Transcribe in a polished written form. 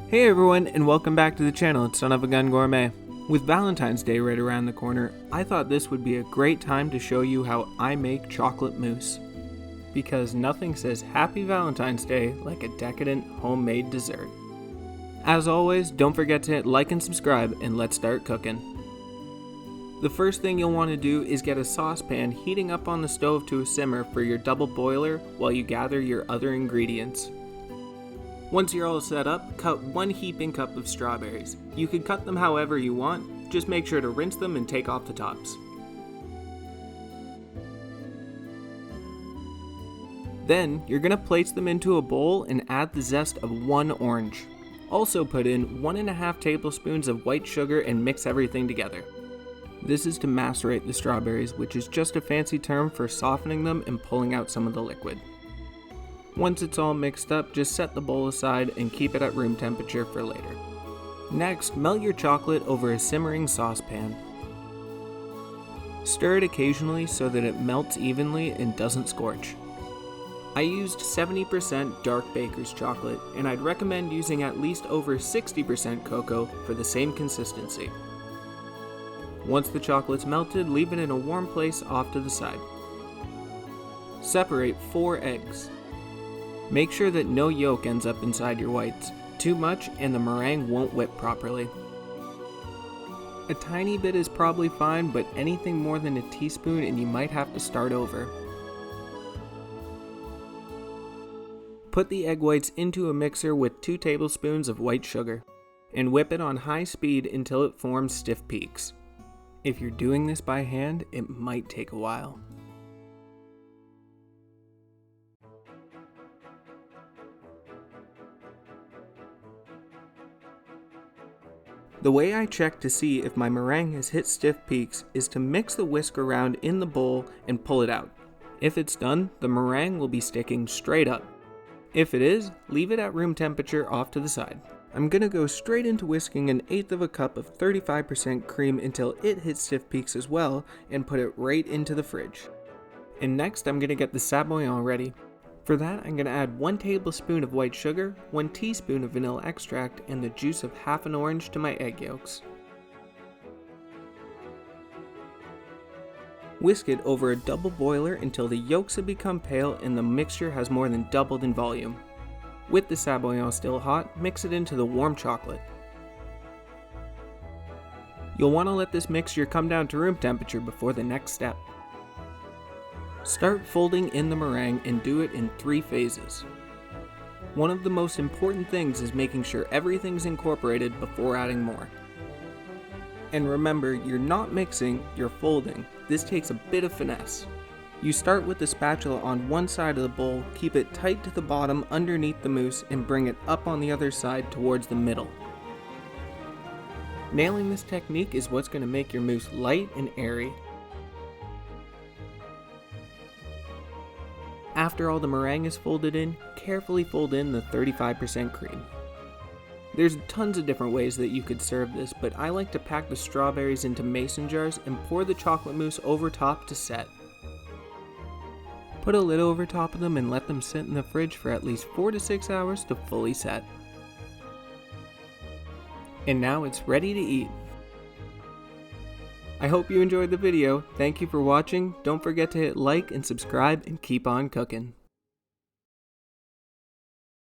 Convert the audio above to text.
Hey everyone, and welcome back to the channel. It's Son of a Gun Gourmet. With Valentine's Day right around the corner, I thought this would be a great time to show you how I make chocolate mousse. Because nothing says Happy Valentine's Day like a decadent homemade dessert. As always, don't forget to hit like and subscribe, and let's start cooking. The first thing you'll want to do is get a saucepan heating up on the stove to a simmer for your double boiler while you gather your other ingredients. Once you're all set up, cut 1 heaping cup of strawberries. You can cut them however you want, just make sure to rinse them and take off the tops. Then, you're going to place them into a bowl and add the zest of 1 orange. Also put in 1.5 tablespoons of white sugar and mix everything together. This is to macerate the strawberries, which is just a fancy term for softening them and pulling out some of the liquid. Once it's all mixed up, just set the bowl aside and keep it at room temperature for later. Next, melt your chocolate over a simmering saucepan. Stir it occasionally so that it melts evenly and doesn't scorch. I used 70% dark baker's chocolate, and I'd recommend using at least over 60% cocoa for the same consistency. Once the chocolate's melted, leave it in a warm place off to the side. Separate 4 eggs. Make sure that no yolk ends up inside your whites. Too much and the meringue won't whip properly. A tiny bit is probably fine, but anything more than a teaspoon and you might have to start over. Put the egg whites into a mixer with 2 tablespoons of white sugar, and whip it on high speed until it forms stiff peaks. If you're doing this by hand, it might take a while. The way I check to see if my meringue has hit stiff peaks is to mix the whisk around in the bowl and pull it out. If it's done, the meringue will be sticking straight up. If it is, leave it at room temperature off to the side. I'm gonna go straight into whisking 1/8 of a cup of 35% cream until it hits stiff peaks as well, and put it right into the fridge. And next I'm gonna get the sabayon ready. For that, I'm going to add 1 tablespoon of white sugar, 1 teaspoon of vanilla extract, and the juice of half an orange to my egg yolks. Whisk it over a double boiler until the yolks have become pale and the mixture has more than doubled in volume. With the sabayon still hot, mix it into the warm chocolate. You'll want to let this mixture come down to room temperature before the next step. Start folding in the meringue and do it in 3 phases. One of the most important things is making sure everything's incorporated before adding more. And remember, you're not mixing, you're folding. This takes a bit of finesse. You start with the spatula on one side of the bowl, keep it tight to the bottom underneath the mousse, and bring it up on the other side towards the middle. Nailing this technique is what's going to make your mousse light and airy. After all the meringue is folded in, carefully fold in the 35% cream. There's tons of different ways that you could serve this, but I like to pack the strawberries into mason jars and pour the chocolate mousse over top to set. Put a lid over top of them and let them sit in the fridge for at least 4 to 6 hours to fully set. And now it's ready to eat. I hope you enjoyed the video. Thank you for watching. Don't forget to hit like and subscribe and keep on cooking.